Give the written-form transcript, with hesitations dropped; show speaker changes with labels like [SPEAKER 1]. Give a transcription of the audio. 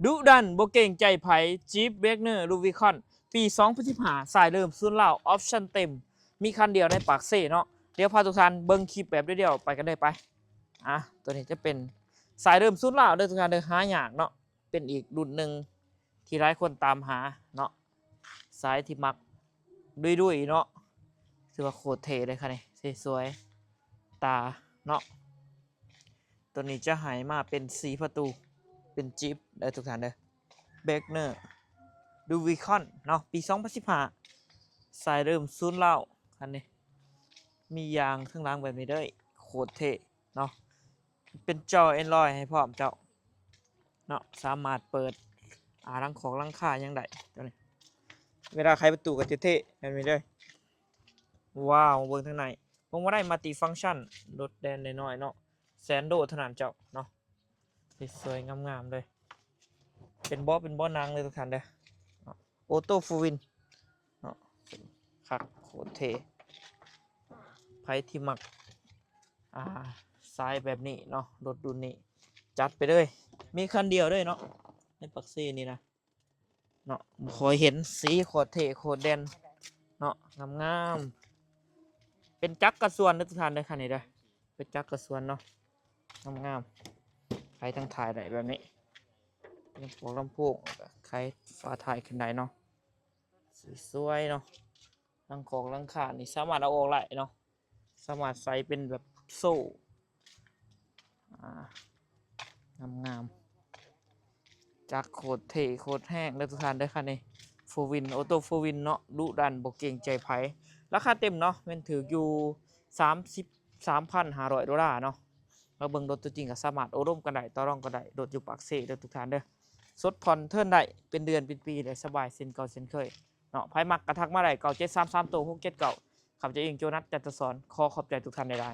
[SPEAKER 1] ดุดันโบเก่งใจไผ่จีบเบกเนอร์ลูวิคอนปี2015สายเริ่มศูนย์เหล่าออปชั่นเต็มมีคันเดียวในปากเซ่เนาะเดี๋ยวพาทุกท่านเบิ้งคลิปแบบเดียวๆไปกันเลยไปตัวนี้จะเป็นสายเริ่มศูนย์เหล่าเด้อทุกท่านเด้อหายากเนาะเป็นอีกรุ่นหนึ่งที่หลายคนตามหาเนาะสายที่มักดุยๆเนาะถือว่าโคตรเท่เลยค่ะนี่สวยๆตาเนาะตัวนี้จะหายมาเป็นสีประตูเป็นจิ๊บได้ทุกท่านเด้อเบกเนอร์ดูวิคอนเนาะปี2015สายเริ่มศูนย์เหล่าคันนี้มียางข้างล่างแบบนี้ด้วยโคตรเท่เนาะเป็นจอ Android ให้พร้อมเจ้าเนาะสามารถเปิดรังของรังค่ายังได้ตัวนี้เวลาใครประตูก็จะเท่แบบนี้ด้วยว้าวเบิ่งทางในผมว่าได้มัลติฟังก์ชันรถแดนน้อยๆเนาะแสนโดเท่านั้นเจ้าเนาะสวยๆงามๆเลยเป็นบ่อนางเลยทุกท่านเด้อออโต้ฟูลวินเนาะคักโคตรเท่ไพ่ที่มักซ้ายแบบนี้เนาะรถรุ่นนี้จัดไปเลยมีคันเดียวด้วยเนาะในปักซี่นี่นะเนาะคอยเห็นสีโคตรเท่โคตรเด่นเนาะงามๆเป็นจักรกระส่วนทุกท่านเลยคันนี้เด้อเป็นจักรกระส่วนเนาะงามๆไพ่ทั้งถ่ายได้แบบนี้ยังพวกลำโพงใครฟ้าถ่ายขึ้นได้เนาะสวยๆเนาะรังของรังขานี่สามารถเอาออกได้เนาะสามารถใส่เป็นแบบโซ่งามๆจากโคตรเท่โคตรแห้งเลยทุกท่านได้ค่ะนี่โฟวินออโต้โฟวินเนาะดุดันบกเก่งใจไผ่ราคาเต็มเนาะมันถืออยู่$33,500เนาะเราเบิ่งรถตัวจริงก็สามารถโอร่มกันได้ต่อรองกันได้รถอยู่ปากเซ่เด้อทุกท่านเด้อสดผ่อนเทิร์นได้เป็นเดือนเป็นปีเลยสบายเซ็นเก่าเซ็นเคยเนาะไพ่มักกระทักมาได้9733 ตัว 679ขับใจเองโจนัสจันทสอนขอขอบใจทุกท่านได้